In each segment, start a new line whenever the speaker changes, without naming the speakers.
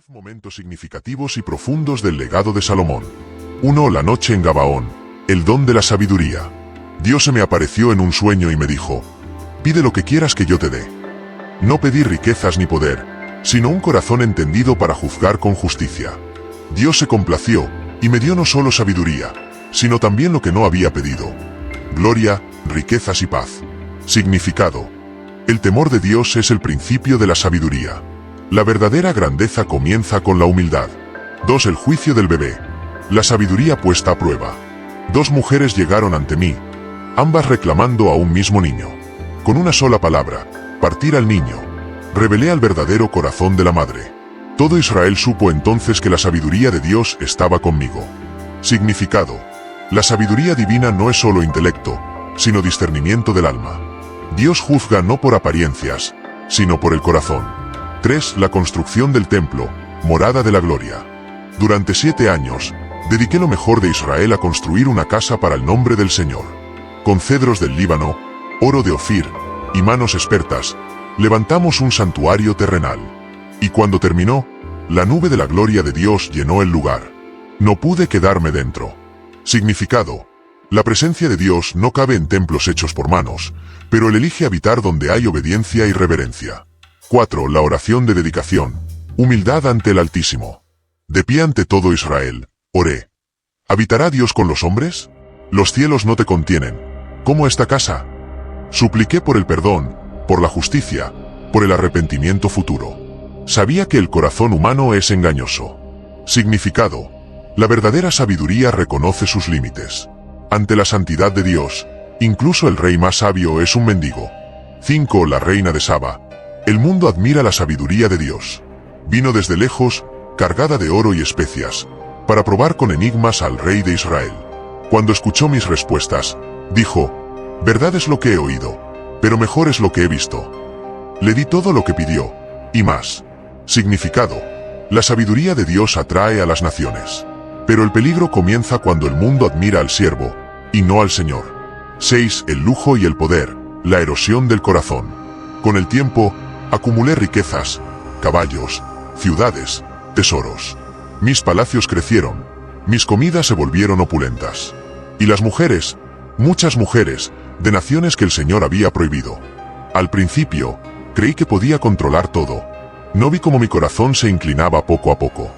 10 momentos significativos y profundos del legado de Salomón. 1. La noche en Gabaón. El don de la sabiduría. Dios se me apareció en un sueño y me dijo: pide lo que quieras que yo te dé. No pedí riquezas ni poder, sino un corazón entendido para juzgar con justicia. Dios se complació y me dio no solo sabiduría, sino también lo que no había pedido: gloria, riquezas y paz. Significado: el temor de Dios es el principio de la sabiduría. La verdadera grandeza comienza con la humildad. 2. El juicio del bebé. La sabiduría puesta a prueba. 2 mujeres llegaron ante mí, ambas reclamando a un mismo niño. Con una sola palabra, partir al niño, revelé al verdadero corazón de la madre. Todo Israel supo entonces que la sabiduría de Dios estaba conmigo. Significado: la sabiduría divina no es solo intelecto, sino discernimiento del alma. Dios juzga no por apariencias, sino por el corazón. 3. La construcción del templo, morada de la gloria. Durante 7 años, dediqué lo mejor de Israel a construir una casa para el nombre del Señor. Con cedros del Líbano, oro de Ofir y manos expertas, levantamos un santuario terrenal. Y cuando terminó, la nube de la gloria de Dios llenó el lugar. No pude quedarme dentro. Significado: la presencia de Dios no cabe en templos hechos por manos, pero Él elige habitar donde hay obediencia y reverencia. 4. La oración de dedicación. Humildad ante el Altísimo. De pie ante todo Israel, oré: ¿habitará Dios con los hombres? Los cielos no te contienen, ¿cómo esta casa? Supliqué por el perdón, por la justicia, por el arrepentimiento futuro. Sabía que el corazón humano es engañoso. Significado: la verdadera sabiduría reconoce sus límites. Ante la santidad de Dios, incluso el rey más sabio es un mendigo. 5. La reina de Saba. El mundo admira la sabiduría de Dios. Vino desde lejos, cargada de oro y especias, para probar con enigmas al rey de Israel. Cuando escuchó mis respuestas, dijo: verdad es lo que he oído, pero mejor es lo que he visto. Le di todo lo que pidió, y más. Significado: la sabiduría de Dios atrae a las naciones. Pero el peligro comienza cuando el mundo admira al siervo, y no al Señor. 6. El lujo y el poder, la erosión del corazón. Con el tiempo, acumulé riquezas, caballos, ciudades, tesoros. Mis palacios crecieron, mis comidas se volvieron opulentas. Y las mujeres, muchas mujeres, de naciones que el Señor había prohibido. Al principio, creí que podía controlar todo. No vi cómo mi corazón se inclinaba poco a poco.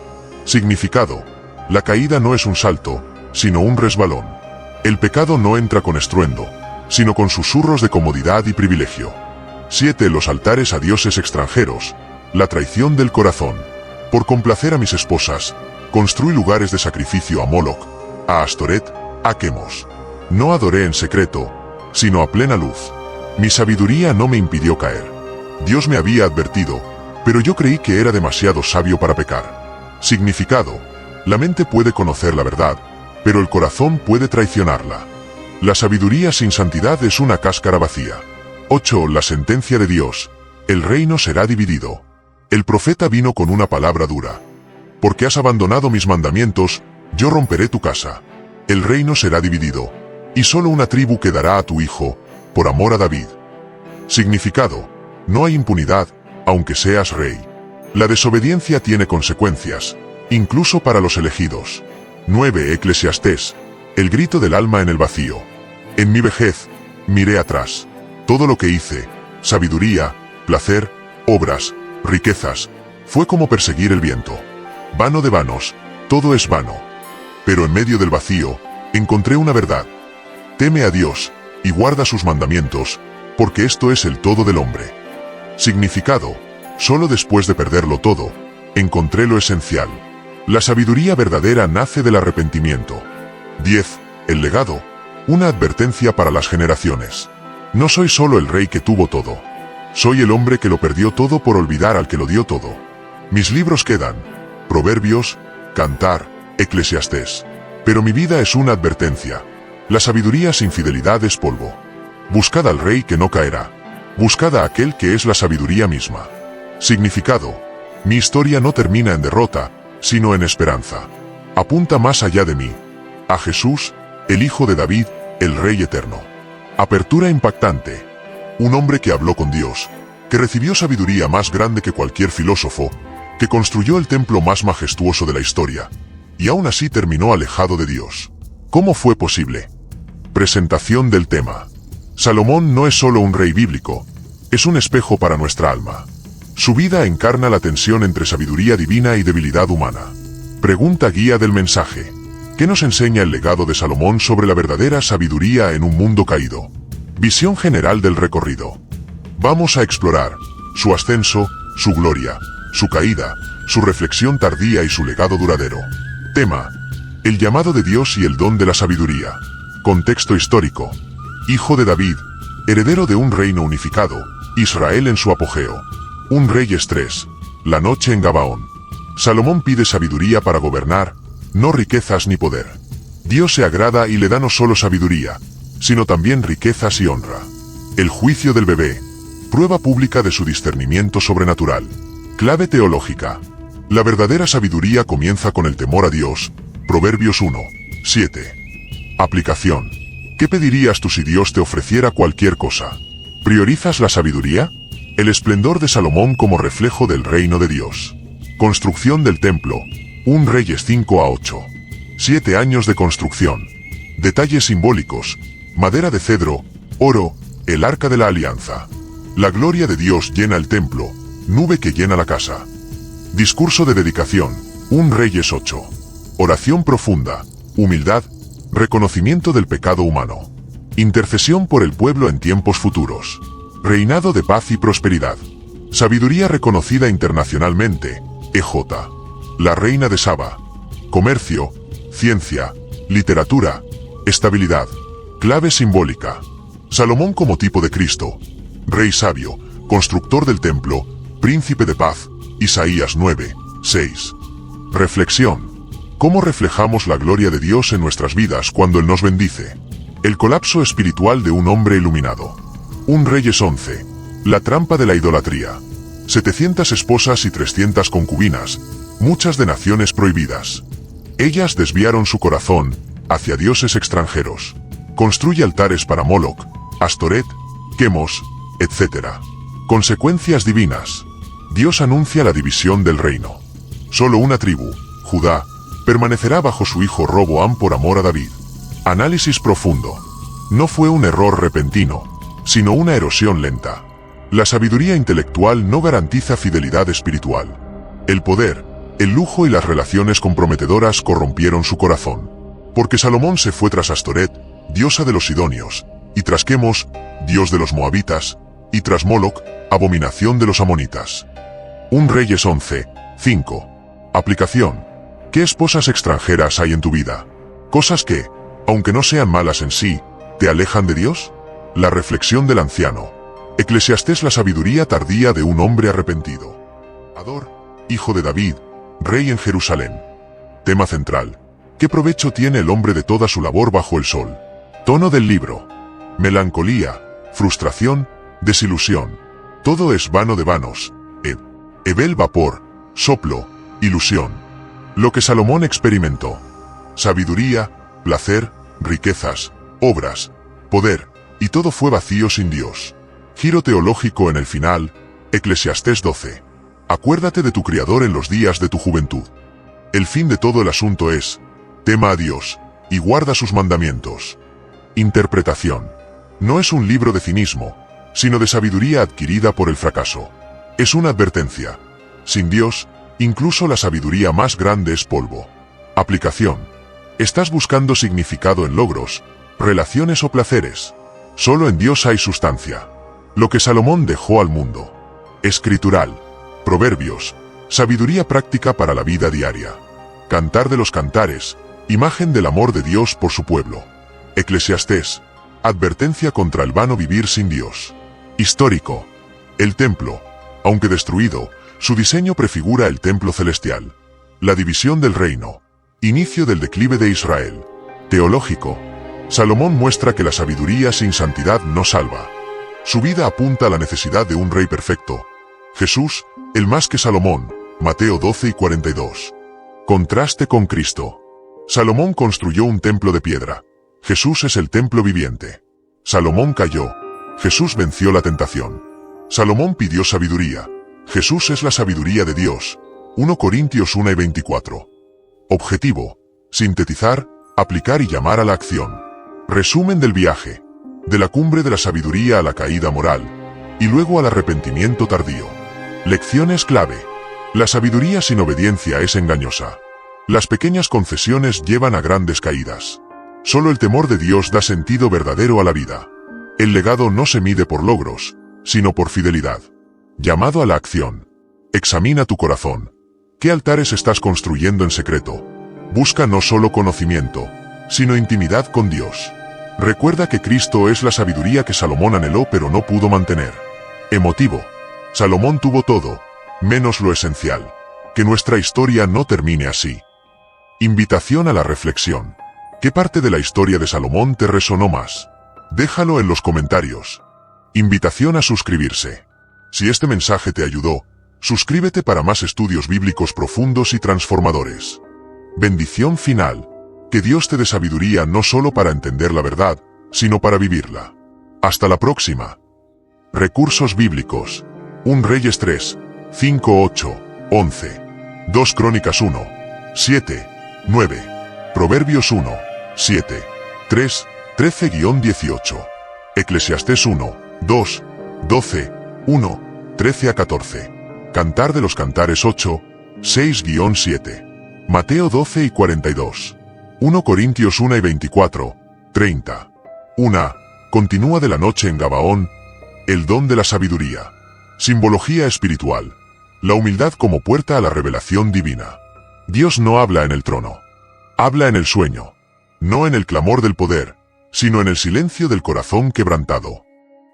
Significado: la caída no es un salto, sino un resbalón. El pecado no entra con estruendo, sino con susurros de comodidad y privilegio. 7. Los altares a dioses extranjeros, la traición del corazón. Por complacer a mis esposas, construí lugares de sacrificio a Moloch, a Astoret, a Quemos. No adoré en secreto, sino a plena luz. Mi sabiduría no me impidió caer. Dios me había advertido, pero yo creí que era demasiado sabio para pecar. Significado: la mente puede conocer la verdad, pero el corazón puede traicionarla. La sabiduría sin santidad es una cáscara vacía. 8. La sentencia de Dios. El reino será dividido. El profeta vino con una palabra dura: porque has abandonado mis mandamientos, yo romperé tu casa. El reino será dividido, y solo una tribu quedará a tu hijo, por amor a David. Significado: no hay impunidad, aunque seas rey. La desobediencia tiene consecuencias, incluso para los elegidos. 9. Eclesiastés. El grito del alma en el vacío. En mi vejez, miré atrás. Todo lo que hice, sabiduría, placer, obras, riquezas, fue como perseguir el viento. Vano de vanos, todo es vano. Pero en medio del vacío, encontré una verdad. Teme a Dios, y guarda sus mandamientos, porque esto es el todo del hombre. Significado: solo después de perderlo todo, encontré lo esencial. La sabiduría verdadera nace del arrepentimiento. 10. El legado. Una advertencia para las generaciones. No soy solo el rey que tuvo todo. Soy el hombre que lo perdió todo por olvidar al que lo dio todo. Mis libros quedan: Proverbios, Cantar, Eclesiastés. Pero mi vida es una advertencia. La sabiduría sin fidelidad es polvo. Buscad al rey que no caerá. Buscad a aquel que es la sabiduría misma. Significado: mi historia no termina en derrota, sino en esperanza. Apunta más allá de mí, a Jesús, el Hijo de David, el Rey eterno. Apertura impactante. Un hombre que habló con Dios, que recibió sabiduría más grande que cualquier filósofo, que construyó el templo más majestuoso de la historia, y aún así terminó alejado de Dios. ¿Cómo fue posible? Presentación del tema. Salomón no es solo un rey bíblico, es un espejo para nuestra alma. Su vida encarna la tensión entre sabiduría divina y debilidad humana. Pregunta guía del mensaje. ¿Qué nos enseña el legado de Salomón sobre la verdadera sabiduría en un mundo caído? Visión general del recorrido. Vamos a explorar su ascenso, su gloria, su caída, su reflexión tardía y su legado duradero. Tema: el llamado de Dios y el don de la sabiduría. Contexto histórico: hijo de David, heredero de un reino unificado, Israel en su apogeo. Un rey estrés, la noche en Gabaón. Salomón pide sabiduría para gobernar, no riquezas ni poder. Dios se agrada y le da no solo sabiduría, sino también riquezas y honra. El juicio del bebé, prueba pública de su discernimiento sobrenatural. Clave teológica. La verdadera sabiduría comienza con el temor a Dios. Proverbios 1:7. Aplicación. ¿Qué pedirías tú si Dios te ofreciera cualquier cosa? ¿Priorizas la sabiduría? El esplendor de Salomón como reflejo del reino de Dios. Construcción del templo. 1 Reyes 5-8. 7 años de construcción. Detalles simbólicos. Madera de cedro, oro, el arca de la alianza. La gloria de Dios llena el templo, nube que llena la casa. Discurso de dedicación. 1 Reyes 8. Oración profunda, humildad, reconocimiento del pecado humano. Intercesión por el pueblo en tiempos futuros. Reinado de paz y prosperidad. Sabiduría reconocida internacionalmente. EJ. La reina de Saba. Comercio, ciencia, literatura, estabilidad. Clave simbólica. Salomón como tipo de Cristo. Rey sabio, constructor del templo, príncipe de paz. Isaías 9:6. Reflexión. ¿Cómo reflejamos la gloria de Dios en nuestras vidas cuando Él nos bendice? El colapso espiritual de un hombre iluminado. 1 Reyes 11. La trampa de la idolatría. 700 esposas y 300 concubinas, muchas de naciones prohibidas. Ellas desviaron su corazón hacia dioses extranjeros. Construye altares para Moloch, Astoret, Quemos, etc. Consecuencias divinas. Dios anuncia la división del reino. Solo una tribu, Judá, permanecerá bajo su hijo Roboam por amor a David. Análisis profundo. No fue un error repentino, sino una erosión lenta. La sabiduría intelectual no garantiza fidelidad espiritual. El poder, el lujo y las relaciones comprometedoras corrompieron su corazón. Porque Salomón se fue tras Astoret, diosa de los sidonios, y tras Quemos, dios de los moabitas, y tras Moloch, abominación de los amonitas. 1 Reyes 11:5. Aplicación. ¿Qué esposas extranjeras hay en tu vida? Cosas que, aunque no sean malas en sí, ¿te alejan de Dios? La reflexión del anciano. Eclesiastés: la sabiduría tardía de un hombre arrepentido. Ador, hijo de David, rey en Jerusalén. Tema central. ¿Qué provecho tiene el hombre de toda su labor bajo el sol? Tono del libro. Melancolía, frustración, desilusión. Todo es vano de vanos. Ebel vapor, soplo, ilusión. Lo que Salomón experimentó. Sabiduría, placer, riquezas, obras, poder, y todo fue vacío sin Dios. Giro teológico en el final. Eclesiastés 12. Acuérdate de tu Criador en los días de tu juventud. El fin de todo el asunto es: tema a Dios, y guarda sus mandamientos. Interpretación. No es un libro de cinismo, sino de sabiduría adquirida por el fracaso. Es una advertencia. Sin Dios, incluso la sabiduría más grande es polvo. Aplicación. ¿Estás buscando significado en logros, relaciones o placeres? Solo en Dios hay sustancia. Lo que Salomón dejó al mundo. Escritural. Proverbios. Sabiduría práctica para la vida diaria. Cantar de los cantares. Imagen del amor de Dios por su pueblo. Eclesiastés. Advertencia contra el vano vivir sin Dios. Histórico. El templo, aunque destruido, su diseño prefigura el templo celestial. La división del reino. Inicio del declive de Israel. Teológico. Salomón muestra que la sabiduría sin santidad no salva. Su vida apunta a la necesidad de un rey perfecto. Jesús, el más que Salomón. Mateo 12:42. Contraste con Cristo. Salomón construyó un templo de piedra. Jesús es el templo viviente. Salomón cayó. Jesús venció la tentación. Salomón pidió sabiduría. Jesús es la sabiduría de Dios. 1 Corintios 1 y 24. Objetivo: sintetizar, aplicar y llamar a la acción. Resumen del viaje: de la cumbre de la sabiduría a la caída moral, y luego al arrepentimiento tardío. Lecciones clave: la sabiduría sin obediencia es engañosa. Las pequeñas concesiones llevan a grandes caídas. Solo el temor de Dios da sentido verdadero a la vida. El legado no se mide por logros, sino por fidelidad. Llamado a la acción: examina tu corazón. ¿Qué altares estás construyendo en secreto? Busca no solo conocimiento, sino intimidad con Dios. Recuerda que Cristo es la sabiduría que Salomón anheló pero no pudo mantener. Emotivo: Salomón tuvo todo, menos lo esencial. Que nuestra historia no termine así. Invitación a la reflexión: ¿qué parte de la historia de Salomón te resonó más? Déjalo en los comentarios. Invitación a suscribirse. Si este mensaje te ayudó, suscríbete para más estudios bíblicos profundos y transformadores. Bendición final: que Dios te dé sabiduría no solo para entender la verdad, sino para vivirla. Hasta la próxima. Recursos bíblicos: 1 Reyes 3, 5, 8, 11. 2 Crónicas 1, 7, 9. Proverbios 1, 7, 3, 13-18. Eclesiastés 1, 2, 12, 1, 13 a 14. Cantar de los Cantares 8, 6-7. Mateo 12 y 42. 1 Corintios 1 y 24, 30. 1. Continúa de la noche en Gabaón. El don de la sabiduría. Simbología espiritual. La humildad como puerta a la revelación divina. Dios no habla en el trono. Habla en el sueño. No en el clamor del poder, sino en el silencio del corazón quebrantado.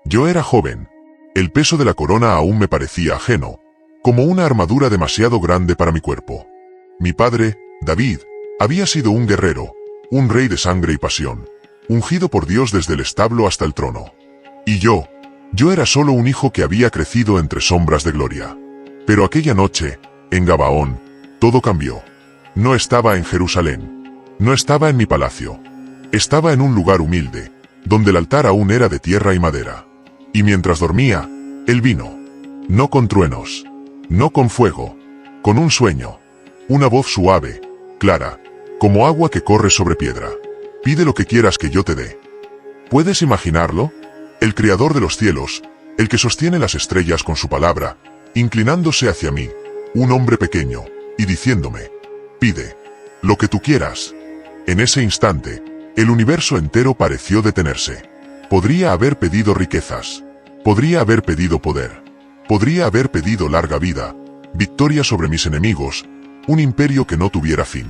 Yo era joven. El peso de la corona aún me parecía ajeno, como una armadura demasiado grande para mi cuerpo. Mi padre, David, había sido un guerrero, un rey de sangre y pasión, ungido por Dios desde el establo hasta el trono. Y yo era solo un hijo que había crecido entre sombras de gloria. Pero aquella noche, en Gabaón, todo cambió. No estaba en Jerusalén. No estaba en mi palacio. Estaba en un lugar humilde, donde el altar aún era de tierra y madera. Y mientras dormía, Él vino. No con truenos, no con fuego, con un sueño. Una voz suave, clara, como agua que corre sobre piedra. Pide lo que quieras que yo te dé. ¿Puedes imaginarlo? El Creador de los cielos, el que sostiene las estrellas con su palabra, inclinándose hacia mí, un hombre pequeño, y diciéndome: pide lo que tú quieras. En ese instante, el universo entero pareció detenerse. Podría haber pedido riquezas. Podría haber pedido poder. Podría haber pedido larga vida, victoria sobre mis enemigos, un imperio que no tuviera fin.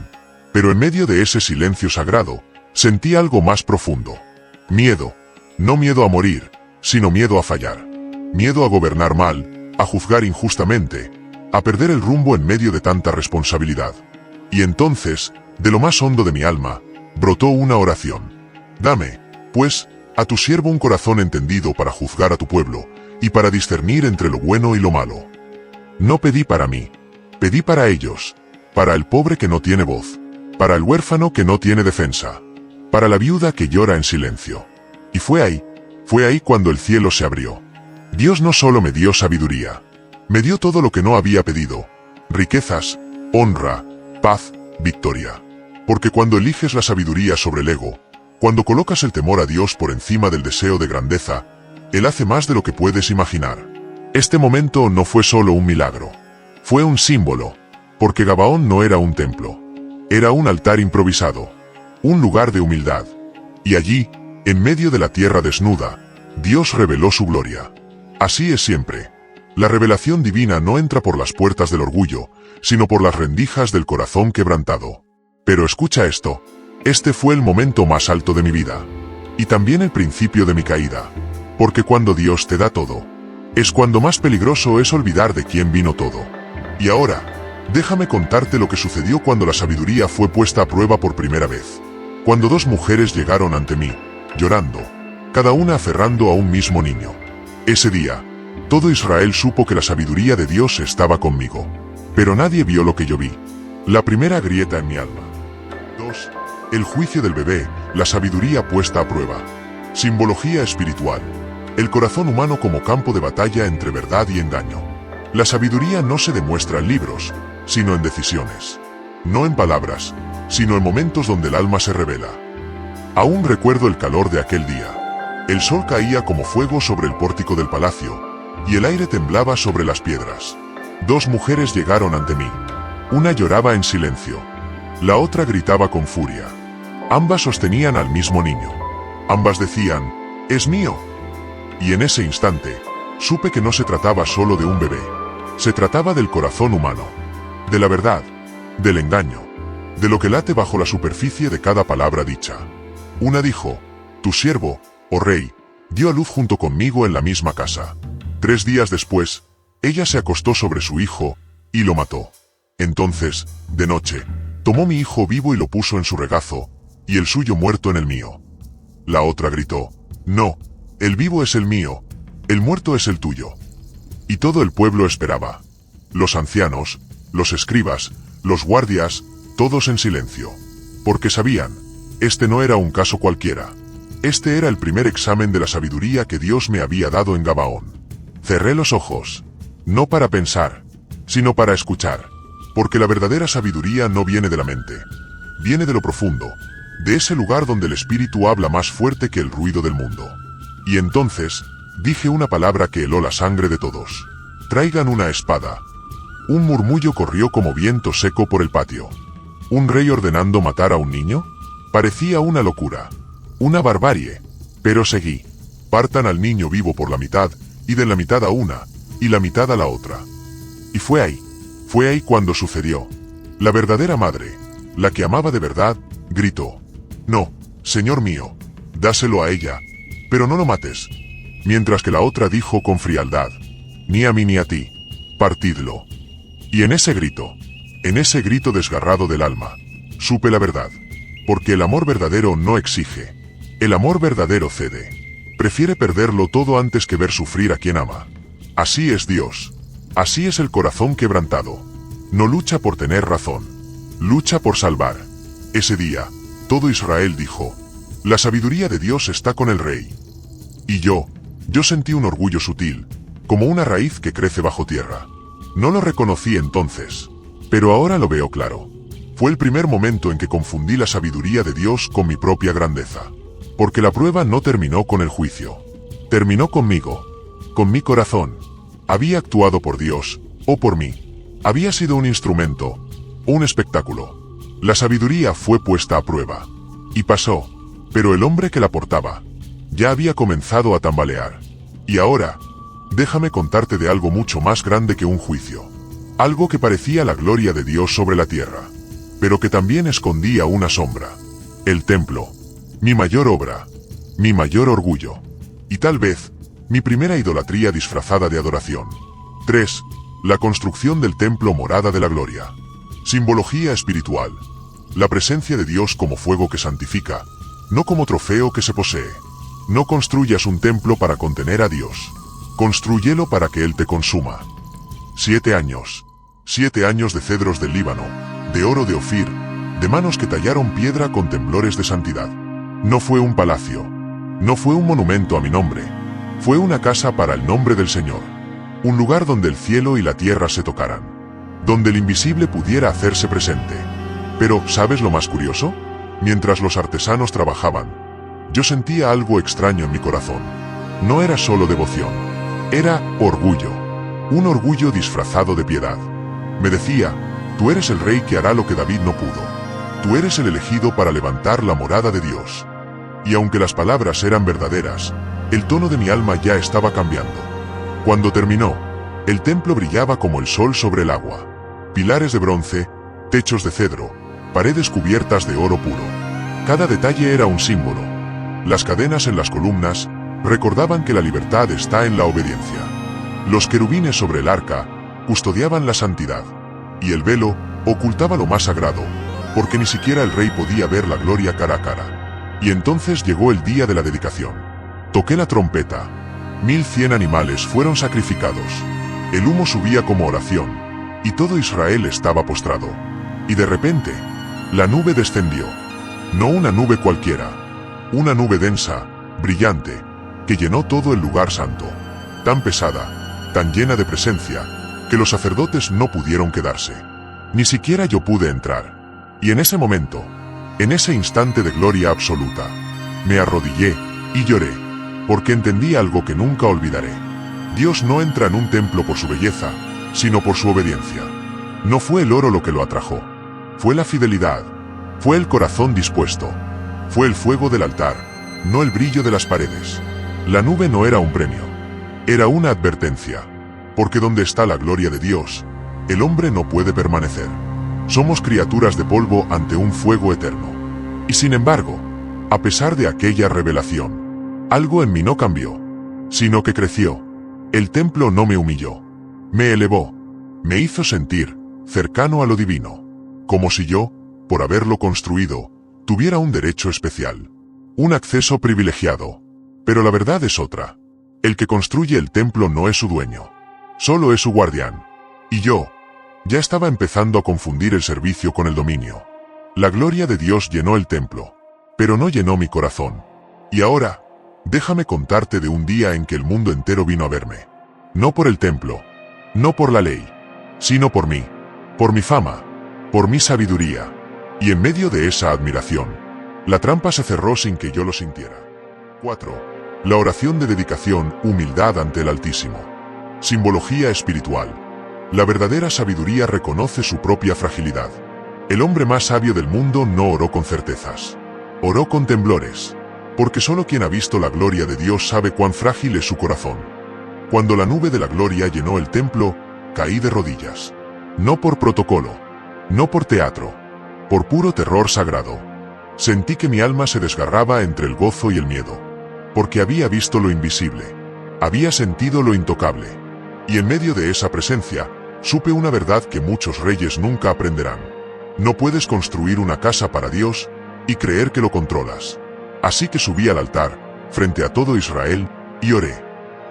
Pero en medio de ese silencio sagrado, sentí algo más profundo. Miedo. No miedo a morir, sino miedo a fallar. Miedo a gobernar mal, a juzgar injustamente, a perder el rumbo en medio de tanta responsabilidad. Y entonces, de lo más hondo de mi alma, brotó una oración. Dame, pues, a tu siervo un corazón entendido para juzgar a tu pueblo, y para discernir entre lo bueno y lo malo. No pedí para mí, pedí para ellos, para el pobre que no tiene voz, para el huérfano que no tiene defensa, para la viuda que llora en silencio. Y fue ahí cuando el cielo se abrió. Dios no solo me dio sabiduría, me dio todo lo que no había pedido: riquezas, honra, paz, victoria. Porque cuando eliges la sabiduría sobre el ego, cuando colocas el temor a Dios por encima del deseo de grandeza, Él hace más de lo que puedes imaginar. Este momento no fue solo un milagro, fue un símbolo, porque Gabaón no era un templo, era un altar improvisado, un lugar de humildad. Y allí, en medio de la tierra desnuda, Dios reveló su gloria. Así es siempre. La revelación divina no entra por las puertas del orgullo, sino por las rendijas del corazón quebrantado. Pero escucha esto. Este fue el momento más alto de mi vida. Y también el principio de mi caída. Porque cuando Dios te da todo, es cuando más peligroso es olvidar de quién vino todo. Y ahora, déjame contarte lo que sucedió cuando la sabiduría fue puesta a prueba por primera vez. Cuando dos mujeres llegaron ante mí, llorando, cada una aferrando a un mismo niño. Ese día, todo Israel supo que la sabiduría de Dios estaba conmigo. Pero nadie vio lo que yo vi. La primera grieta en mi alma. 2. El juicio del bebé, la sabiduría puesta a prueba. Simbología espiritual. El corazón humano como campo de batalla entre verdad y engaño. La sabiduría no se demuestra en libros, sino en decisiones. No en palabras, sino en momentos donde el alma se revela. Aún recuerdo el calor de aquel día. El sol caía como fuego sobre el pórtico del palacio, y el aire temblaba sobre las piedras. Dos mujeres llegaron ante mí. Una lloraba en silencio. La otra gritaba con furia. Ambas sostenían al mismo niño. Ambas decían, «¡Es mío!». Y en ese instante, supe que no se trataba solo de un bebé. Se trataba del corazón humano, de la verdad, del engaño, de lo que late bajo la superficie de cada palabra dicha. Una dijo, «Tu siervo, oh rey, dio a luz junto conmigo en la misma casa. 3 días después, ella se acostó sobre su hijo y lo mató. Entonces, de noche, tomó mi hijo vivo y lo puso en su regazo, y el suyo muerto en el mío». La otra gritó, «No, el vivo es el mío, el muerto es el tuyo». Y todo el pueblo esperaba. Los ancianos, los escribas, los guardias, todos en silencio. Porque sabían, este no era un caso cualquiera. Este era el primer examen de la sabiduría que Dios me había dado en Gabaón. Cerré los ojos, no para pensar, sino para escuchar. Porque la verdadera sabiduría no viene de la mente. Viene de lo profundo, de ese lugar donde el espíritu habla más fuerte que el ruido del mundo. Y entonces, dije una palabra que heló la sangre de todos. «Traigan una espada». Un murmullo corrió como viento seco por el patio. ¿Un rey ordenando matar a un niño? Parecía una locura, una barbarie. Pero seguí. «Partan al niño vivo por la mitad, y de la mitad a una, y la mitad a la otra». Y fue ahí cuando sucedió. La verdadera madre, la que amaba de verdad, gritó, «No, señor mío, dáselo a ella, pero no lo mates». Mientras que la otra dijo con frialdad, «Ni a mí ni a ti, partidlo». Y en ese grito desgarrado del alma, supe la verdad. Porque el amor verdadero no exige. El amor verdadero cede. Prefiere perderlo todo antes que ver sufrir a quien ama. Así es Dios. Así es el corazón quebrantado. No lucha por tener razón. Lucha por salvar. Ese día, todo Israel dijo, «La sabiduría de Dios está con el rey». Y yo sentí un orgullo sutil, como una raíz que crece bajo tierra. No lo reconocí entonces, pero ahora lo veo claro. Fue el primer momento en que confundí la sabiduría de Dios con mi propia grandeza. Porque la prueba no terminó con el juicio. Terminó conmigo, con mi corazón. Había actuado por Dios, o por mí. Había sido un instrumento, o un espectáculo. La sabiduría fue puesta a prueba. Y pasó, pero el hombre que la portaba ya había comenzado a tambalear. Y ahora, déjame contarte de algo mucho más grande que un juicio. Algo que parecía la gloria de Dios sobre la tierra, pero que también escondía una sombra. El templo, mi mayor obra, mi mayor orgullo. Y tal vez, mi primera idolatría disfrazada de adoración. 3. La construcción del templo morada de la gloria. Simbología espiritual. La presencia de Dios como fuego que santifica, no como trofeo que se posee. No construyas un templo para contener a Dios. Constrúyelo para que Él te consuma. 7 años. 7 años de cedros del Líbano, de oro de Ofir, de manos que tallaron piedra con temblores de santidad. No fue un palacio. No fue un monumento a mi nombre. Fue una casa para el nombre del Señor. Un lugar donde el cielo y la tierra se tocaran. Donde el invisible pudiera hacerse presente. Pero, ¿sabes lo más curioso? Mientras los artesanos trabajaban, yo sentía algo extraño en mi corazón. No era solo devoción. Era orgullo. Un orgullo disfrazado de piedad. Me decía, tú eres el rey que hará lo que David no pudo. Tú eres el elegido para levantar la morada de Dios. Y aunque las palabras eran verdaderas, el tono de mi alma ya estaba cambiando. Cuando terminó, el templo brillaba como el sol sobre el agua. Pilares de bronce, techos de cedro, paredes cubiertas de oro puro. Cada detalle era un símbolo. Las cadenas en las columnas recordaban que la libertad está en la obediencia. Los querubines sobre el arca custodiaban la santidad. Y el velo ocultaba lo más sagrado, porque ni siquiera el rey podía ver la gloria cara a cara. Y entonces llegó el día de la dedicación. Toqué la trompeta. 1100 animales fueron sacrificados. El humo subía como oración, y todo Israel estaba postrado. Y de repente, la nube descendió. No una nube cualquiera. Una nube densa, brillante, que llenó todo el lugar santo. Tan pesada, tan llena de presencia, que los sacerdotes no pudieron quedarse. Ni siquiera yo pude entrar. Y en ese momento, en ese instante de gloria absoluta, me arrodillé y lloré, porque entendí algo que nunca olvidaré. Dios no entra en un templo por su belleza, sino por su obediencia. No fue el oro lo que lo atrajo. Fue la fidelidad. Fue el corazón dispuesto. Fue el fuego del altar, no el brillo de las paredes. La nube no era un premio. Era una advertencia. Porque donde está la gloria de Dios, el hombre no puede permanecer. Somos criaturas de polvo ante un fuego eterno. Y sin embargo, a pesar de aquella revelación, algo en mí no cambió, sino que creció. El templo no me humilló. Me elevó. Me hizo sentir cercano a lo divino. Como si yo, por haberlo construido, tuviera un derecho especial. Un acceso privilegiado. Pero la verdad es otra. El que construye el templo no es su dueño. Solo es su guardián. Y yo, ya estaba empezando a confundir el servicio con el dominio. La gloria de Dios llenó el templo, pero no llenó mi corazón. Y ahora, déjame contarte de un día en que el mundo entero vino a verme. No por el templo, no por la ley, sino por mí, por mi fama, por mi sabiduría. Y en medio de esa admiración, la trampa se cerró sin que yo lo sintiera. 4. La oración de dedicación, humildad ante el Altísimo. Simbología espiritual. La verdadera sabiduría reconoce su propia fragilidad. El hombre más sabio del mundo no oró con certezas. Oró con temblores. Porque solo quien ha visto la gloria de Dios sabe cuán frágil es su corazón. Cuando la nube de la gloria llenó el templo, caí de rodillas. No por protocolo, no por teatro, por puro terror sagrado. Sentí que mi alma se desgarraba entre el gozo y el miedo. Porque había visto lo invisible. Había sentido lo intocable. Y en medio de esa presencia, supe una verdad que muchos reyes nunca aprenderán. No puedes construir una casa para Dios y creer que lo controlas. Así que subí al altar, frente a todo Israel, y oré.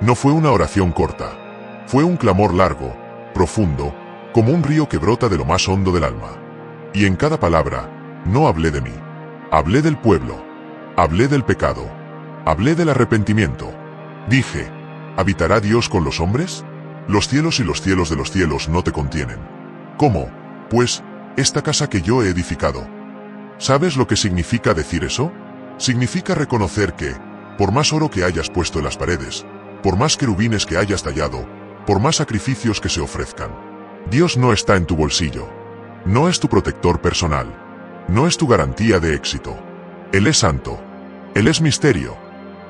No fue una oración corta. Fue un clamor largo, profundo, como un río que brota de lo más hondo del alma. Y en cada palabra, no hablé de mí. Hablé del pueblo. Hablé del pecado. Hablé del arrepentimiento. Dije, ¿habitará Dios con los hombres? Los cielos y los cielos de los cielos no te contienen. ¿Cómo, pues, esta casa que yo he edificado? ¿Sabes lo que significa decir eso? Significa reconocer que, por más oro que hayas puesto en las paredes, por más querubines que hayas tallado, por más sacrificios que se ofrezcan, Dios no está en tu bolsillo. No es tu protector personal. No es tu garantía de éxito. Él es santo. Él es misterio.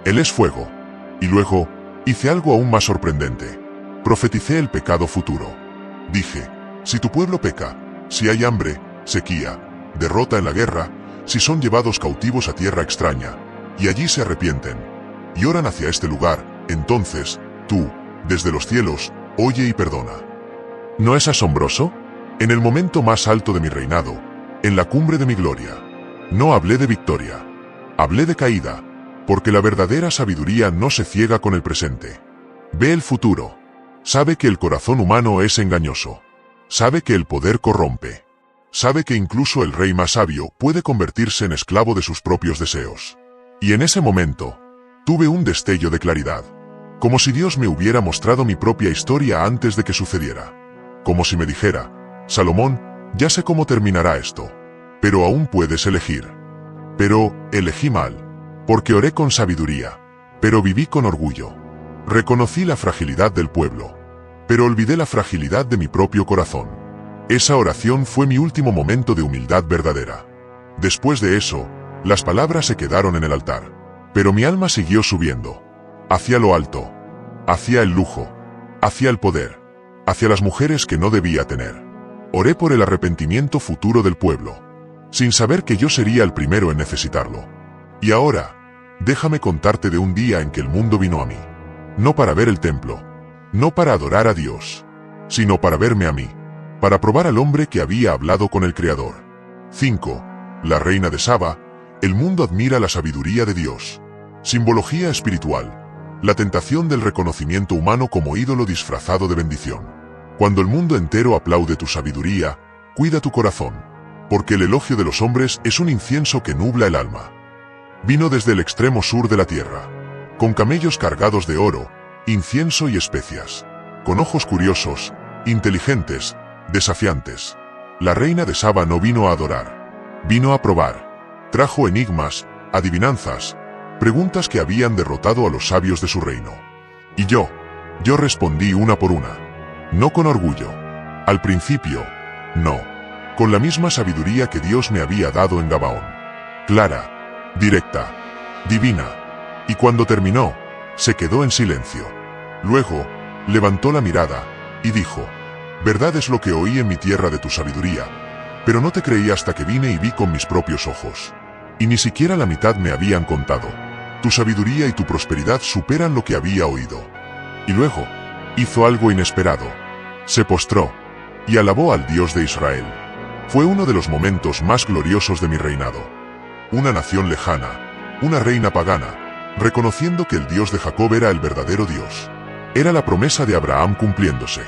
Él es fuego. Y luego, hice algo aún más sorprendente. Profeticé el pecado futuro. Dije, si tu pueblo peca, si hay hambre, sequía, derrota en la guerra, si son llevados cautivos a tierra extraña, y allí se arrepienten, y oran hacia este lugar, entonces, tú, desde los cielos, oye y perdona. ¿No es asombroso? En el momento más alto de mi reinado, en la cumbre de mi gloria, no hablé de victoria, hablé de caída, porque la verdadera sabiduría no se ciega con el presente. Ve el futuro. Sabe que el corazón humano es engañoso. Sabe que el poder corrompe. Sabe que incluso el rey más sabio puede convertirse en esclavo de sus propios deseos. Y en ese momento, tuve un destello de claridad. Como si Dios me hubiera mostrado mi propia historia antes de que sucediera. Como si me dijera, Salomón, ya sé cómo terminará esto. Pero aún puedes elegir. Pero, elegí mal. Porque oré con sabiduría. Pero viví con orgullo. Reconocí la fragilidad del pueblo. Pero olvidé la fragilidad de mi propio corazón. Esa oración fue mi último momento de humildad verdadera. Después de eso, las palabras se quedaron en el altar. Pero mi alma siguió subiendo. Hacia lo alto. Hacia el lujo. Hacia el poder. Hacia las mujeres que no debía tener. Oré por el arrepentimiento futuro del pueblo. Sin saber que yo sería el primero en necesitarlo. Y ahora, déjame contarte de un día en que el mundo vino a mí. No para ver el templo, no para adorar a Dios, sino para verme a mí, para probar al hombre que había hablado con el Creador. 5. La reina de Saba. El mundo admira la sabiduría de Dios. Simbología espiritual. La tentación del reconocimiento humano como ídolo disfrazado de bendición. Cuando el mundo entero aplaude tu sabiduría, cuida tu corazón, porque el elogio de los hombres es un incienso que nubla el alma. Vino desde el extremo sur de la tierra, con camellos cargados de oro, incienso y especias, con ojos curiosos, inteligentes, desafiantes. La reina de Saba no vino a adorar. Vino a probar. Trajo enigmas, adivinanzas, preguntas que habían derrotado a los sabios de su reino. Y yo respondí una por una. No con orgullo. Al principio, no. Con la misma sabiduría que Dios me había dado en Gabaón. Clara, directa, divina. Y cuando terminó, se quedó en silencio. Luego, levantó la mirada y dijo: verdad es lo que oí en mi tierra de tu sabiduría, pero no te creí hasta que vine y vi con mis propios ojos. Y ni siquiera la mitad me habían contado. Tu sabiduría y tu prosperidad superan lo que había oído. Y luego, hizo algo inesperado. Se postró y alabó al Dios de Israel. Fue uno de los momentos más gloriosos de mi reinado. Una nación lejana, una reina pagana, reconociendo que el Dios de Jacob era el verdadero Dios. Era la promesa de Abraham cumpliéndose.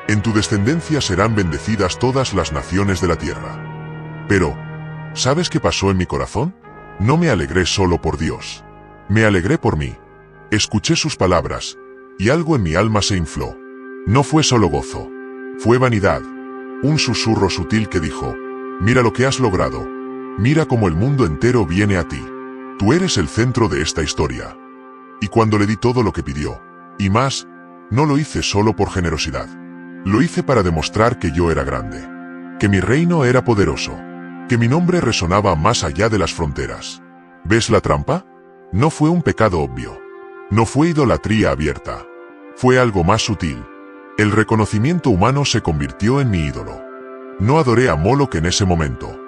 En tu descendencia serán bendecidas todas las naciones de la tierra. Pero, ¿sabes qué pasó en mi corazón? No me alegré solo por Dios. Me alegré por mí. Escuché sus palabras, y algo en mi alma se infló. No fue solo gozo. Fue vanidad. Un susurro sutil que dijo: mira lo que has logrado. Mira cómo el mundo entero viene a ti. Tú eres el centro de esta historia. Y cuando le di todo lo que pidió, y más, no lo hice solo por generosidad. Lo hice para demostrar que yo era grande. Que mi reino era poderoso. Que mi nombre resonaba más allá de las fronteras. ¿Ves la trampa? No fue un pecado obvio. No fue idolatría abierta. Fue algo más sutil. El reconocimiento humano se convirtió en mi ídolo. No adoré a Moloch en ese momento,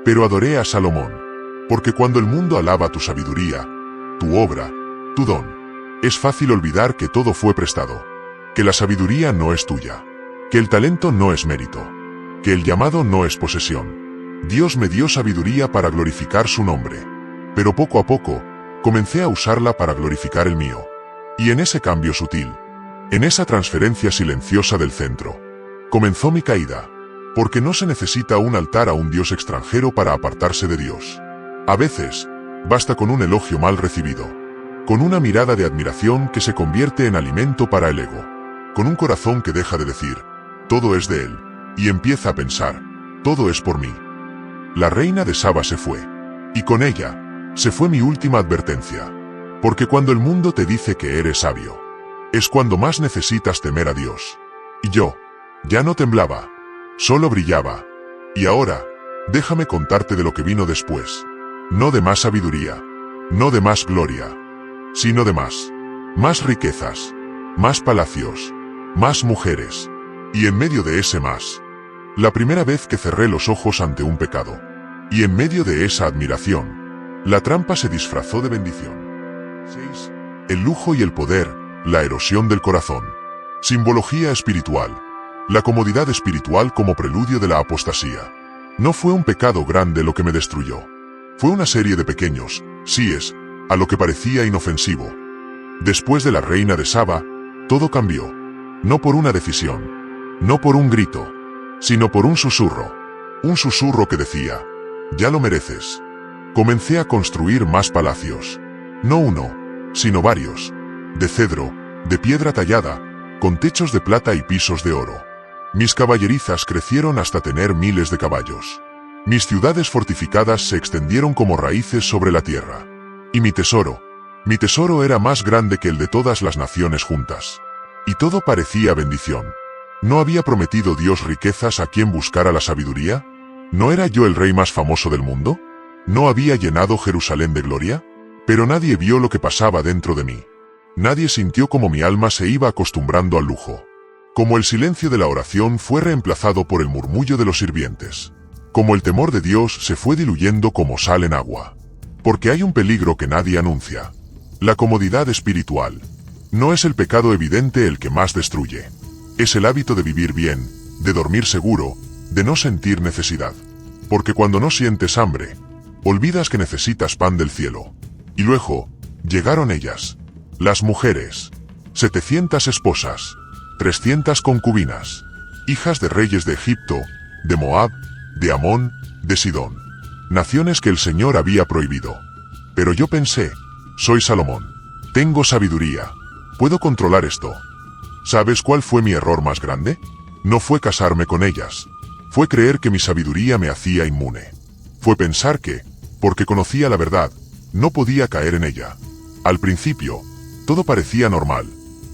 pero adoré a Salomón. Porque cuando el mundo alaba tu sabiduría, tu obra, tu don, es fácil olvidar que todo fue prestado. Que la sabiduría no es tuya. Que el talento no es mérito. Que el llamado no es posesión. Dios me dio sabiduría para glorificar su nombre. Pero poco a poco, comencé a usarla para glorificar el mío. Y en ese cambio sutil, en esa transferencia silenciosa del centro, comenzó mi caída. Porque no se necesita un altar a un Dios extranjero para apartarse de Dios. A veces, basta con un elogio mal recibido. Con una mirada de admiración que se convierte en alimento para el ego. Con un corazón que deja de decir: todo es de él, y empieza a pensar: todo es por mí. La reina de Saba se fue. Y con ella, se fue mi última advertencia. Porque cuando el mundo te dice que eres sabio, es cuando más necesitas temer a Dios. Y yo, ya no temblaba, solo brillaba. Y ahora, déjame contarte de lo que vino después. No de más sabiduría, no de más gloria, sino de más riquezas, más palacios, más mujeres. Y en medio de ese más, la primera vez que cerré los ojos ante un pecado. Y en medio de esa admiración, la trampa se disfrazó de bendición. 6. El lujo y el poder, la erosión del corazón. Simbología espiritual. La comodidad espiritual como preludio de la apostasía. No fue un pecado grande lo que me destruyó. Fue una serie de pequeños síes a lo que parecía inofensivo. Después de la reina de Saba, todo cambió. No por una decisión, no por un grito, sino por un susurro. Un susurro que decía: ya lo mereces. Comencé a construir más palacios. No uno, sino varios. De cedro, de piedra tallada, con techos de plata y pisos de oro. Mis caballerizas crecieron hasta tener miles de caballos. Mis ciudades fortificadas se extendieron como raíces sobre la tierra. Y mi tesoro era más grande que el de todas las naciones juntas. Y todo parecía bendición. ¿No había prometido Dios riquezas a quien buscara la sabiduría? ¿No era yo el rey más famoso del mundo? ¿No había llenado Jerusalén de gloria? Pero nadie vio lo que pasaba dentro de mí. Nadie sintió cómo mi alma se iba acostumbrando al lujo. Como el silencio de la oración fue reemplazado por el murmullo de los sirvientes. Como el temor de Dios se fue diluyendo como sal en agua. Porque hay un peligro que nadie anuncia. La comodidad espiritual. No es el pecado evidente el que más destruye. Es el hábito de vivir bien, de dormir seguro, de no sentir necesidad. Porque cuando no sientes hambre, olvidas que necesitas pan del cielo. Y luego, llegaron ellas. Las mujeres. 700 esposas. 300 concubinas. Hijas de reyes de Egipto, de Moab, de Amón, de Sidón. Naciones que el Señor había prohibido. Pero yo pensé: soy Salomón. Tengo sabiduría. Puedo controlar esto. ¿Sabes cuál fue mi error más grande? No fue casarme con ellas. Fue creer que mi sabiduría me hacía inmune. Fue pensar que, porque conocía la verdad, no podía caer en ella. Al principio, todo parecía normal.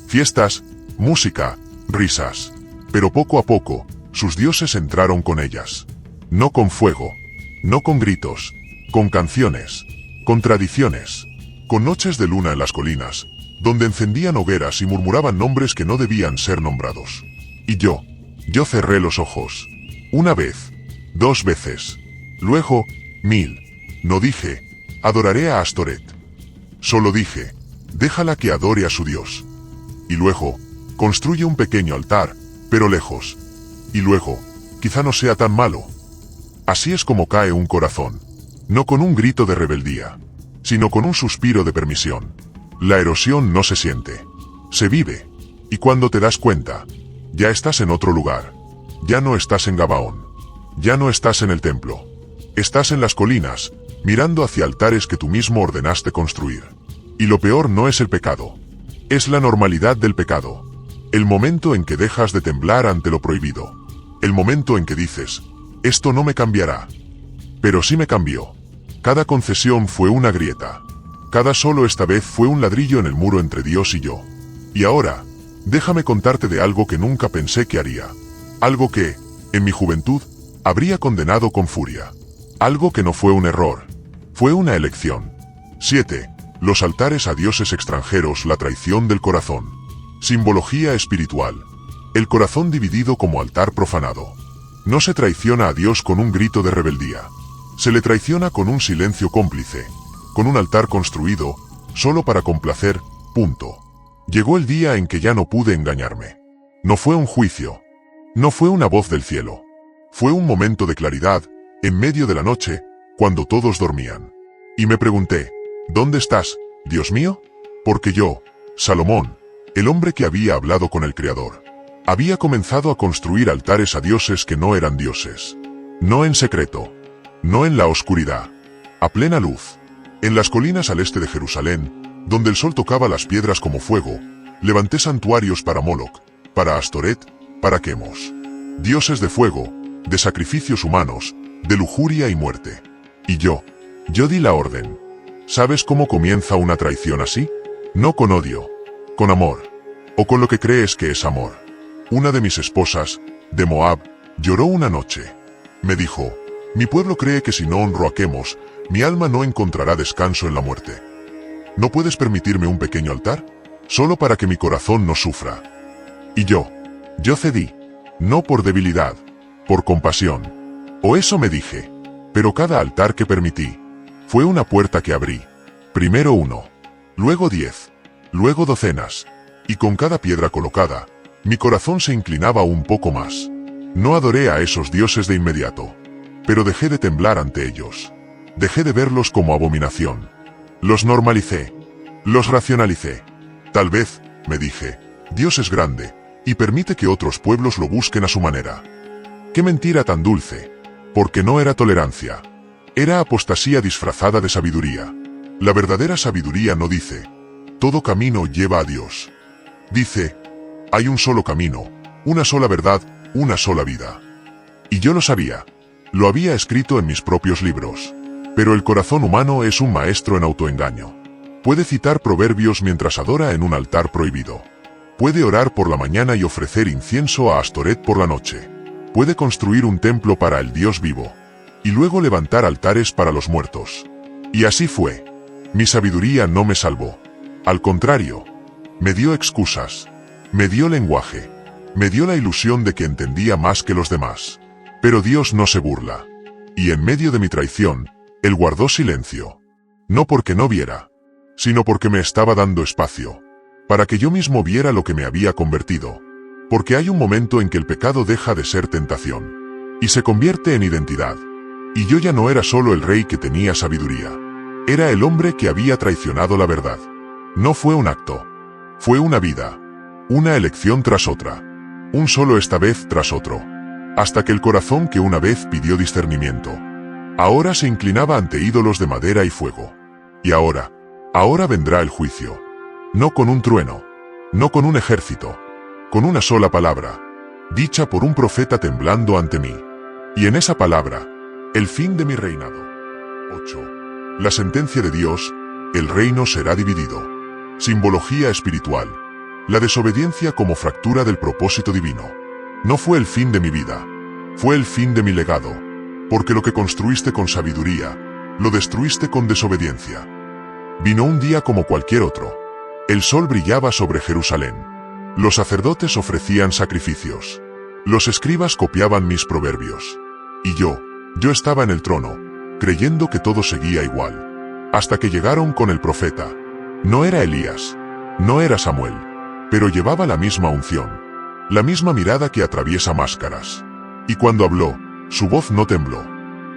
Fiestas, música, risas. Pero poco a poco, sus dioses entraron con ellas. No con fuego, no con gritos, con canciones, con tradiciones, con noches de luna en las colinas, donde encendían hogueras y murmuraban nombres que no debían ser nombrados. Y yo cerré los ojos. Una vez, 2 veces, luego, 1000. No dije, adoraré a Astoret. Solo dije, déjala que adore a su dios. Y luego, construye un pequeño altar, pero lejos. Y luego, quizá no sea tan malo. Así es como cae un corazón. No con un grito de rebeldía, sino con un suspiro de permisión. La erosión no se siente, se vive. Y cuando te das cuenta, ya estás en otro lugar. Ya no estás en Gabaón. Ya no estás en el templo. Estás en las colinas, mirando hacia altares que tú mismo ordenaste construir. Y lo peor no es el pecado. Es la normalidad del pecado. El momento en que dejas de temblar ante lo prohibido. El momento en que dices, esto no me cambiará. Pero sí me cambió. Cada concesión fue una grieta. Cada solo esta vez fue un ladrillo en el muro entre Dios y yo. Y ahora, déjame contarte de algo que nunca pensé que haría. Algo que, en mi juventud, habría condenado con furia. Algo que no fue un error. Fue una elección. 7. Los altares a dioses extranjeros, la traición del corazón. Simbología espiritual. El corazón dividido como altar profanado. No se traiciona a Dios con un grito de rebeldía. Se le traiciona con un silencio cómplice. Con un altar construido, solo para complacer, punto. Llegó el día en que ya no pude engañarme. No fue un juicio. No fue una voz del cielo. Fue un momento de claridad, en medio de la noche, cuando todos dormían. Y me pregunté, ¿dónde estás, Dios mío? Porque yo, Salomón, el hombre que había hablado con el Creador, había comenzado a construir altares a dioses que no eran dioses. No en secreto. No en la oscuridad. A plena luz. En las colinas al este de Jerusalén, donde el sol tocaba las piedras como fuego, levanté santuarios para Moloch, para Astoret, para Quemos. Dioses de fuego, de sacrificios humanos, de lujuria y muerte. Y yo di la orden. ¿Sabes cómo comienza una traición así? No con odio, con amor. O con lo que crees que es amor. Una de mis esposas, de Moab, lloró una noche. Me dijo, mi pueblo cree que si no honro a Quemos, mi alma no encontrará descanso en la muerte. ¿No puedes permitirme un pequeño altar? Solo para que mi corazón no sufra. Y yo cedí. No por debilidad, por compasión. O eso me dije. Pero cada altar que permití, fue una puerta que abrí. Primero 1, luego 10, luego docenas. Y con cada piedra colocada, mi corazón se inclinaba un poco más. No adoré a esos dioses de inmediato. Pero dejé de temblar ante ellos. Dejé de verlos como abominación. Los normalicé. Los racionalicé. Tal vez, me dije, Dios es grande, y permite que otros pueblos lo busquen a su manera. ¡Qué mentira tan dulce! Porque no era tolerancia. Era apostasía disfrazada de sabiduría. La verdadera sabiduría no dice, todo camino lleva a Dios. Dice, hay un solo camino, una sola verdad, una sola vida. Y yo lo sabía. Lo había escrito en mis propios libros. Pero el corazón humano es un maestro en autoengaño. Puede citar proverbios mientras adora en un altar prohibido. Puede orar por la mañana y ofrecer incienso a Astoret por la noche. Puede construir un templo para el Dios vivo. Y luego levantar altares para los muertos. Y así fue. Mi sabiduría no me salvó. Al contrario, me dio excusas. Me dio lenguaje. Me dio la ilusión de que entendía más que los demás. Pero Dios no se burla. Y en medio de mi traición, Él guardó silencio. No porque no viera, sino porque me estaba dando espacio. Para que yo mismo viera lo que me había convertido. Porque hay un momento en que el pecado deja de ser tentación. Y se convierte en identidad. Y yo ya no era solo el rey que tenía sabiduría. Era el hombre que había traicionado la verdad. No fue un acto. Fue una vida. Una elección tras otra. Un solo esta vez tras otro. Hasta que el corazón que una vez pidió discernimiento, ahora se inclinaba ante ídolos de madera y fuego. Y ahora vendrá el juicio. No con un trueno. No con un ejército. Con una sola palabra. Dicha por un profeta temblando ante mí. Y en esa palabra, el fin de mi reinado. 8. La sentencia de Dios, el reino será dividido. Simbología espiritual. La desobediencia como fractura del propósito divino. No fue el fin de mi vida, fue el fin de mi legado, porque lo que construiste con sabiduría, lo destruiste con desobediencia. Vino un día como cualquier otro. El sol brillaba sobre Jerusalén. Los sacerdotes ofrecían sacrificios. Los escribas copiaban mis proverbios. Y yo estaba en el trono, creyendo que todo seguía igual. Hasta que llegaron con el profeta. No era Elías, no era Samuel, pero llevaba la misma unción, la misma mirada que atraviesa máscaras. Y cuando habló, su voz no tembló.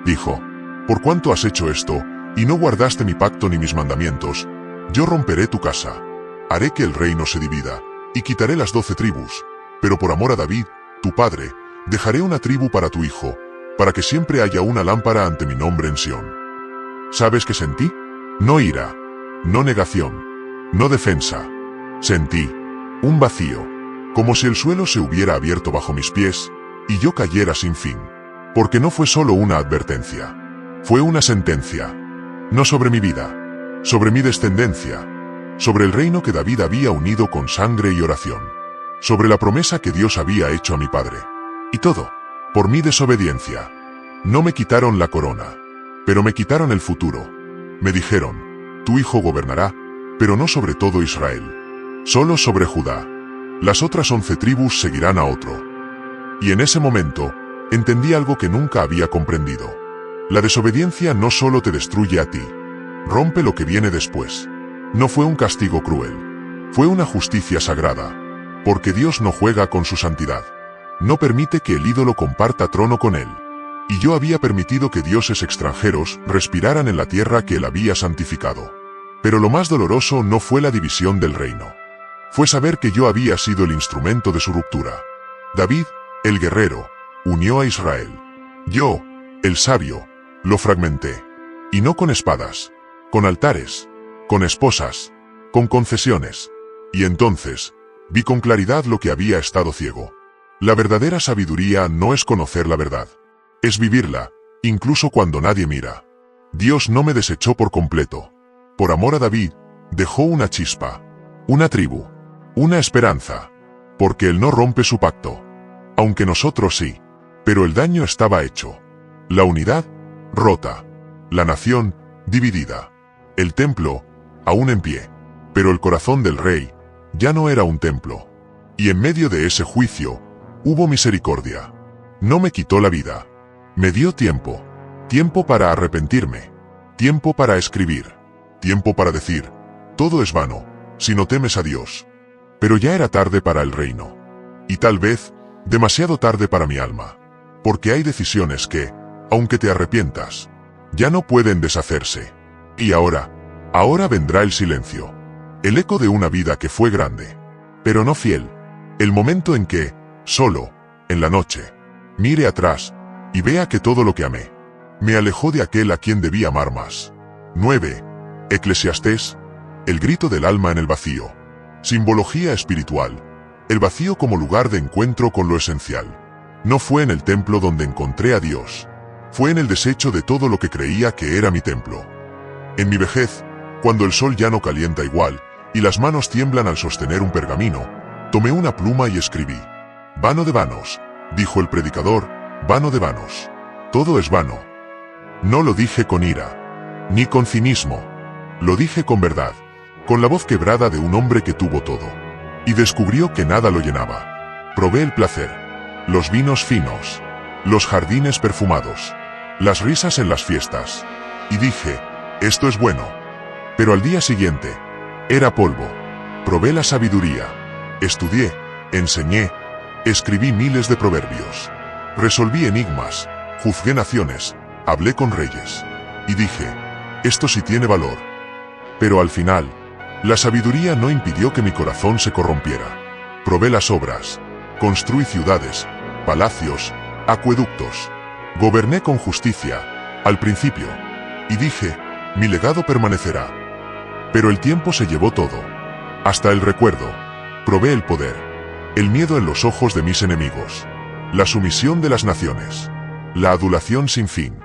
Dijo, «Por cuanto has hecho esto, y no guardaste mi pacto ni mis mandamientos, yo romperé tu casa. Haré que el reino se divida, y quitaré las 12 tribus, pero por amor a David, tu padre, dejaré una tribu para tu hijo, para que siempre haya una lámpara ante mi nombre en Sión». ¿Sabes qué sentí? No ira, no negación, no defensa. Sentí un vacío, como si el suelo se hubiera abierto bajo mis pies, y yo cayera sin fin. Porque no fue solo una advertencia, fue una sentencia. No sobre mi vida, sobre mi descendencia, sobre el reino que David había unido con sangre y oración, sobre la promesa que Dios había hecho a mi padre. Y todo, por mi desobediencia. No me quitaron la corona, pero me quitaron el futuro. Me dijeron, tu hijo gobernará, pero no sobre todo Israel, solo sobre Judá. Las otras 11 tribus seguirán a otro. Y en ese momento, entendí algo que nunca había comprendido. La desobediencia no solo te destruye a ti, rompe lo que viene después. No fue un castigo cruel, fue una justicia sagrada, porque Dios no juega con su santidad. No permite que el ídolo comparta trono con él. Y yo había permitido que dioses extranjeros respiraran en la tierra que él había santificado. Pero lo más doloroso no fue la división del reino. Fue saber que yo había sido el instrumento de su ruptura. David, el guerrero, unió a Israel. Yo, el sabio, lo fragmenté. Y no con espadas, con altares, con esposas, con concesiones. Y entonces, vi con claridad lo que había estado ciego. La verdadera sabiduría no es conocer la verdad, es vivirla, incluso cuando nadie mira. Dios no me desechó por completo. Por amor a David, dejó una chispa, una tribu, una esperanza, porque él no rompe su pacto. Aunque nosotros sí, pero el daño estaba hecho. La unidad, rota. La nación, dividida. El templo, aún en pie. Pero el corazón del rey, ya no era un templo. Y en medio de ese juicio, hubo misericordia. No me quitó la vida. Me dio tiempo. Tiempo para arrepentirme. Tiempo para escribir. Tiempo para decir, todo es vano, si no temes a Dios. Pero ya era tarde para el reino. Y tal vez, demasiado tarde para mi alma. Porque hay decisiones que, aunque te arrepientas, ya no pueden deshacerse. Y ahora vendrá el silencio. El eco de una vida que fue grande, pero no fiel. El momento en que, solo, en la noche, mire atrás, y vea que todo lo que amé, me alejó de aquel a quien debía amar más. 9. Eclesiastés, el grito del alma en el vacío. Simbología espiritual. El vacío como lugar de encuentro con lo esencial. No fue en el templo donde encontré a Dios. Fue en el desecho de todo lo que creía que era mi templo. En mi vejez, cuando el sol ya no calienta igual, y las manos tiemblan al sostener un pergamino, tomé una pluma y escribí. Vano de vanos, dijo el predicador, vano de vanos. Todo es vano. No lo dije con ira, ni con cinismo. Lo dije con verdad, con la voz quebrada de un hombre que tuvo todo. Y descubrió que nada lo llenaba. Probé el placer, los vinos finos, los jardines perfumados, las risas en las fiestas. Y dije, esto es bueno. Pero al día siguiente, era polvo. Probé la sabiduría, estudié, enseñé, escribí miles de proverbios. Resolví enigmas, juzgué naciones, hablé con reyes. Y dije, esto sí tiene valor. Pero al final, la sabiduría no impidió que mi corazón se corrompiera. Probé las obras, construí ciudades, palacios, acueductos. Goberné con justicia, al principio. Y dije, mi legado permanecerá. Pero el tiempo se llevó todo. Hasta el recuerdo. Probé el poder. El miedo en los ojos de mis enemigos. La sumisión de las naciones. la adulación sin fin.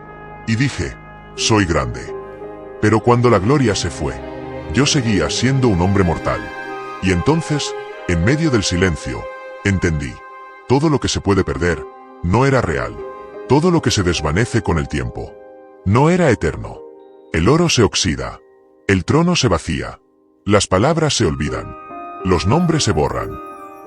Y dije, soy grande. Pero cuando la gloria se fue, yo seguía siendo un hombre mortal. Y entonces, en medio del silencio, entendí. Todo lo que se puede perder, no era real. Todo lo que se desvanece con el tiempo, no era eterno. El oro se oxida. El trono se vacía. Las palabras se olvidan. Los nombres se borran.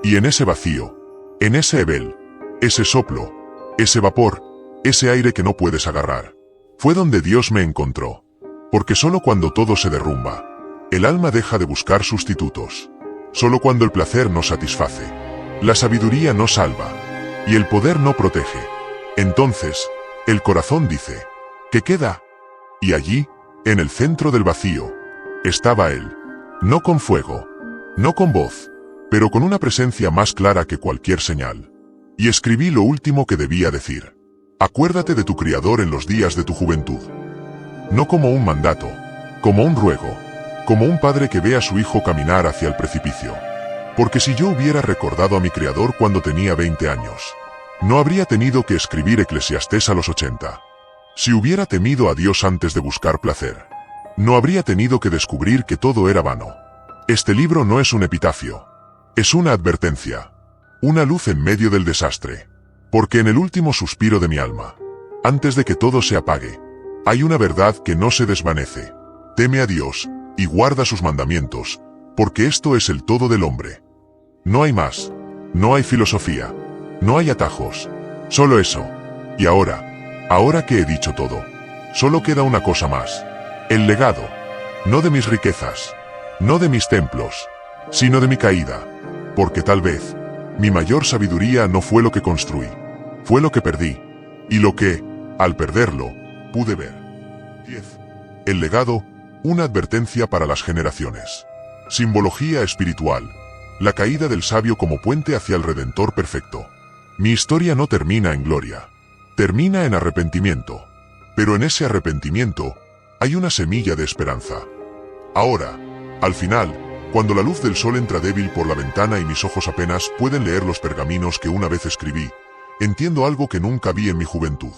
Y en ese vacío, en ese hebel, ese soplo, ese vapor, ese aire que no puedes agarrar, fue donde Dios me encontró. Porque solo cuando todo se derrumba, el alma deja de buscar sustitutos. Solo cuando el placer no satisface, la sabiduría no salva, y el poder no protege. Entonces, el corazón dice, ¿qué queda? Y allí, en el centro del vacío, estaba él. No con fuego, no con voz, pero con una presencia más clara que cualquier señal. Y escribí lo último que debía decir. Acuérdate de tu Criador en los días de tu juventud. No como un mandato, como un ruego, como un padre que ve a su hijo caminar hacia el precipicio. Porque si yo hubiera recordado a mi Criador cuando tenía 20 años, no habría tenido que escribir Eclesiastés a los 80. Si hubiera temido a Dios antes de buscar placer, no habría tenido que descubrir que todo era vano. Este libro no es un epitafio. Es una advertencia. Una luz en medio del desastre. Porque en el último suspiro de mi alma, antes de que todo se apague, hay una verdad que no se desvanece. Teme a Dios, y guarda sus mandamientos, porque esto es el todo del hombre. No hay más. No hay filosofía. No hay atajos. Solo eso. Y ahora que he dicho todo, solo queda una cosa más. El legado. No de mis riquezas. No de mis templos. Sino de mi caída. Porque tal vez, mi mayor sabiduría no fue lo que construí. Fue lo que perdí. Y lo que, al perderlo, pude ver. 10. El legado, una advertencia para las generaciones. Simbología espiritual. La caída del sabio como puente hacia el Redentor perfecto. Mi historia no termina en gloria. Termina en arrepentimiento. Pero en ese arrepentimiento, hay una semilla de esperanza. Ahora, al final, cuando la luz del sol entra débil por la ventana y mis ojos apenas pueden leer los pergaminos que una vez escribí, entiendo algo que nunca vi en mi juventud.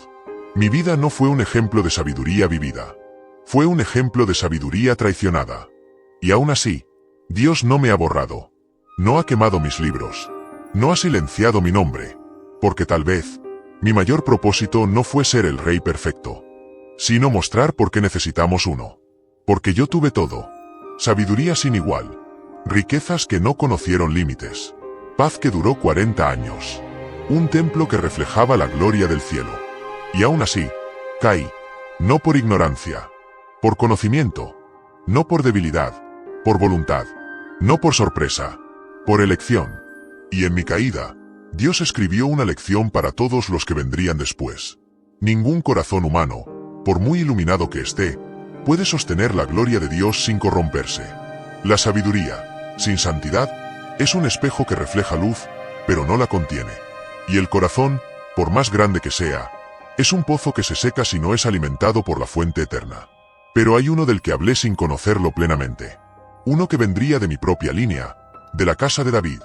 Mi vida no fue un ejemplo de sabiduría vivida. Fue un ejemplo de sabiduría traicionada. Y aún así, Dios no me ha borrado. No ha quemado mis libros. No ha silenciado mi nombre. Porque tal vez, mi mayor propósito no fue ser el rey perfecto, sino mostrar por qué necesitamos uno. Porque yo tuve todo. Sabiduría sin igual. Riquezas que no conocieron límites. Paz que duró 40 años. Un templo que reflejaba la gloria del cielo. Y aún así, caí. No por ignorancia. Por conocimiento. No por debilidad. Por voluntad. No por sorpresa. Por elección. Y en mi caída, Dios escribió una lección para todos los que vendrían después. Ningún corazón humano, por muy iluminado que esté, puede sostener la gloria de Dios sin corromperse. La sabiduría, sin santidad, es un espejo que refleja luz, pero no la contiene. Y el corazón, por más grande que sea, es un pozo que se seca si no es alimentado por la fuente eterna. Pero hay uno del que hablé sin conocerlo plenamente. Uno que vendría de mi propia línea, de la casa de David.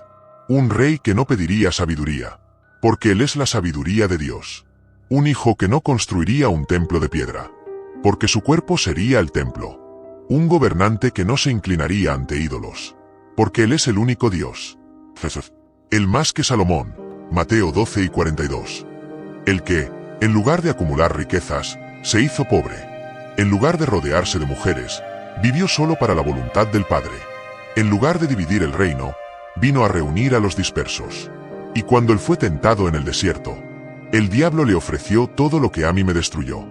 Un rey que no pediría sabiduría, porque él es la sabiduría de Dios. Un hijo que no construiría un templo de piedra, porque su cuerpo sería el templo. Un gobernante que no se inclinaría ante ídolos, porque él es el único Dios. El más que Salomón, Mateo 12 y 42. El que, en lugar de acumular riquezas, se hizo pobre. En lugar de rodearse de mujeres, vivió solo para la voluntad del Padre. En lugar de dividir el reino, vino a reunir a los dispersos. Y cuando él fue tentado en el desierto, el diablo le ofreció todo lo que a mí me destruyó.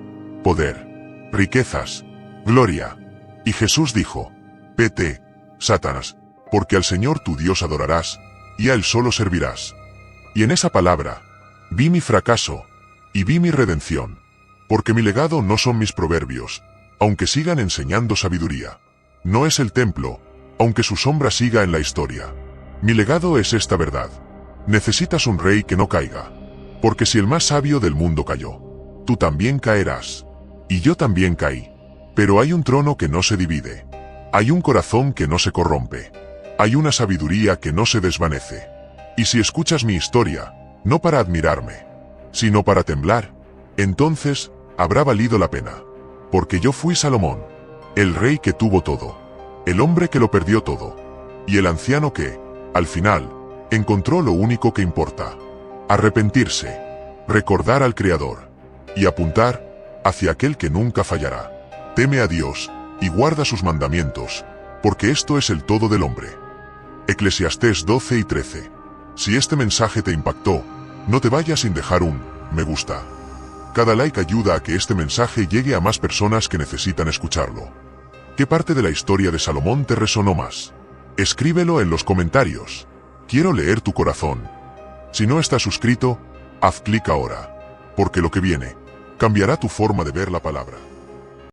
Poder, riquezas, gloria. Y Jesús dijo, vete, Satanás, porque al Señor tu Dios adorarás, y a él solo servirás. Y en esa palabra, vi mi fracaso, y vi mi redención. Porque mi legado no son mis proverbios, aunque sigan enseñando sabiduría. No es el templo, aunque su sombra siga en la historia. Mi legado es esta verdad. Necesitas un rey que no caiga. Porque si el más sabio del mundo cayó, tú también caerás. Y yo también caí. Pero hay un trono que no se divide. Hay un corazón que no se corrompe. Hay una sabiduría que no se desvanece. Y si escuchas mi historia, no para admirarme, sino para temblar, entonces habrá valido la pena. Porque yo fui Salomón, el rey que tuvo todo, el hombre que lo perdió todo, y el anciano que, al final, encontró lo único que importa: arrepentirse, recordar al Creador, y apuntar hacia aquel que nunca fallará. Teme a Dios, y guarda sus mandamientos, porque esto es el todo del hombre. Eclesiastés 12 y 13. Si este mensaje te impactó, no te vayas sin dejar un me gusta. Cada like ayuda a que este mensaje llegue a más personas que necesitan escucharlo. ¿Qué parte de la historia de Salomón te resonó más? Escríbelo en los comentarios. Quiero leer tu corazón. Si no estás suscrito, haz clic ahora, porque lo que viene cambiará tu forma de ver la palabra.